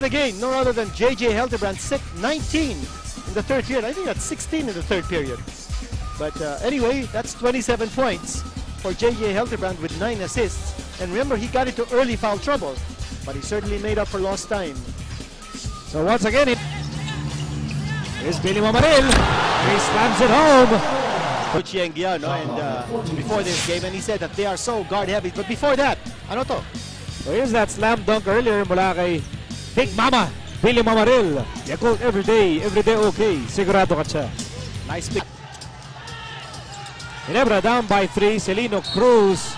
Again, no other than J.J. Helterbrand, 19 in the third period. I think that's 16 in the third period. But anyway, that's 27 points for J.J. Helterbrand with 9 assists. And remember, he got into early foul trouble, but he certainly made up for lost time. So once again, here's Billy Mamaril. He slams it home. Coach Yengia, no? And before this game, and he said that they are so guard heavy. But before that, ano to? So here's that slam dunk earlier mula kay Big Mama, Billy Mamaril. Yakult every day okay. Sigurado ka siya. Nice pick. Ginebra down by 3. Celino Cruz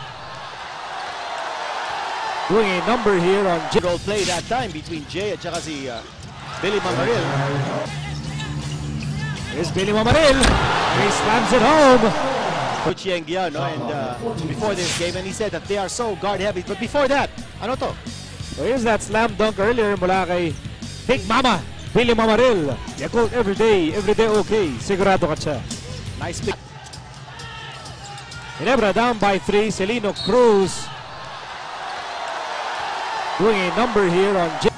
doing a number here on J. Role play that time between Jay at saka si Billy Mamaril. Here's Billy Mamaril. He slams it home. Coach Yengia, no? And before this game, and he said that they are so guard heavy. But before that, ano to? So here's that slam dunk earlier mula kay Big Mama, Billy Mamaril. Yakult every day okay. Sigurado ka siya. Nice pick. Ginebra down by 3. Celino Cruz doing a number here on J.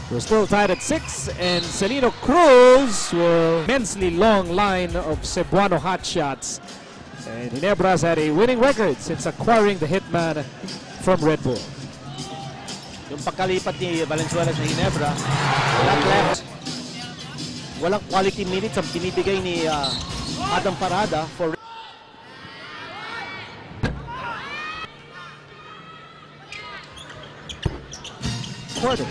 We're still tied at 6, and Celino Cruz will immensely long line of Cebuano hot shots. And Ginebra's had a winning record since acquiring the hitman from Red Bull. Yung pagkalipat ni Valenzuela sa Ginebra, walang quality minutes ang binibigay ni Adam Parada for quarter.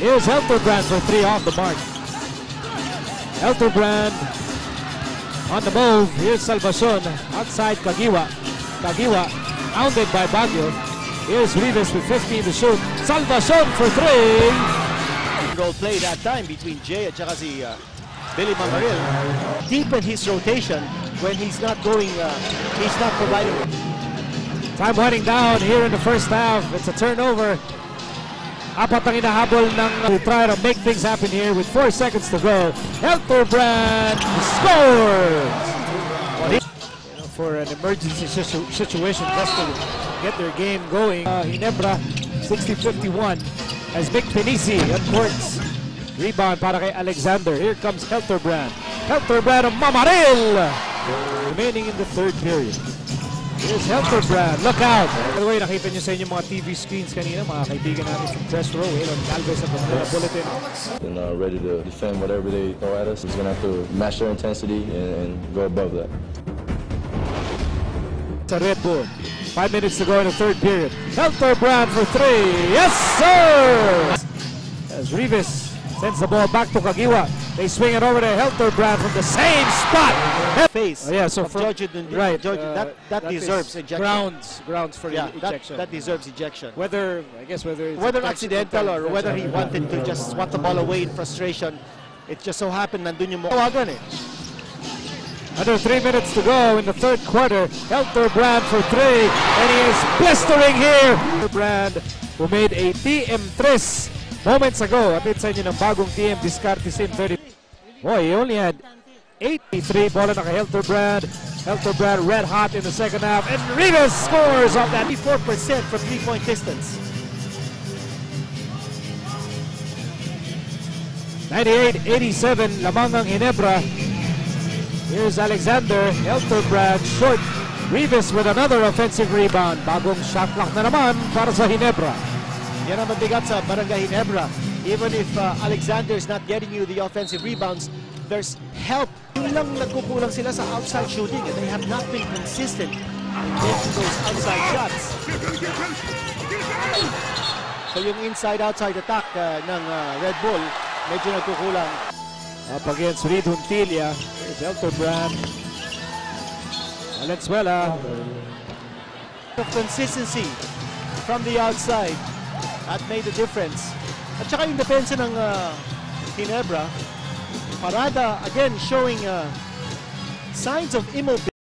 Here's Helterbrand for 3 off the mark. Helterbrand on the move. Here's Salvacion outside Kagiwa. Kagiwa pounded by Baguio. Here's Rivas with 15 to shoot. Salvacion for 3. Role play that time between Jay at saka si Billy Mamaril. Deepen his rotation when he's not going, he's not providing. Time winding down here in the first half. It's a turnover. Apat ang inahabol ng try to make things happen here with 4 seconds to go. Helterbrand scores! For an emergency situation just to get their game going. Ginebra 60-51 as Vic Penisi on courts. Rebound para kay Alexander. Here comes Helterbrand. Helterbrand of Mamaril! Remaining in the third period. Here's Helterbrand. Look out! By the way, nakita nyo sa inyong mga TV screens kanina, mga kaibigan natin from Press Row, Elon Galvez at the Bulletin. And ready to defend whatever they throw at us. He's going to have to match their intensity and go above that. It's a Red Bull. 5 minutes to go in the third period. Helterbrand for 3. Yes, sir! As Rivas sends the ball back to Kagiwa. They swing it over to Helterbrand from the same spot. Face. Oh, yeah, so for George, right, that deserves ejection. Grounds for ejection. That deserves ejection. Whether it's whether accidental or whether he wanted to just swat the ball away in frustration, it just so happened nandun yung tawagan eh. Under 3 minutes to go in the third quarter. Helterbrand for 3, and he is blistering here. Helterbrand, who made a TM3 moments ago. Update sa inyo ng bagong TM Discarte Sim 30. Boy, he only had 83. Bola na kay Helterbrand. Helterbrand red hot in the second half, and Rivas scores off that 4% from 3-point distance. 98-87, lamang ang Ginebra. Here's Alexander. Helterbrand short. Rivas with another offensive rebound. Bagong shot clock na naman para sa Ginebra. Yan ang mabigat sa Barangay Ginebra. Even if Alexander is not getting you the offensive rebounds, there's help. Yung lang nagkukulang sila sa outside shooting, and they have not been consistent in getting those outside shots. So yung inside-outside attack ng Red Bull, medyo nagkukulang. Up against Reed Huntilia. Here's Helterbrand. Valenzuela. Of consistency from the outside. That made the difference. At saka yung depensa ng Ginebra, Parada again showing signs of immobility.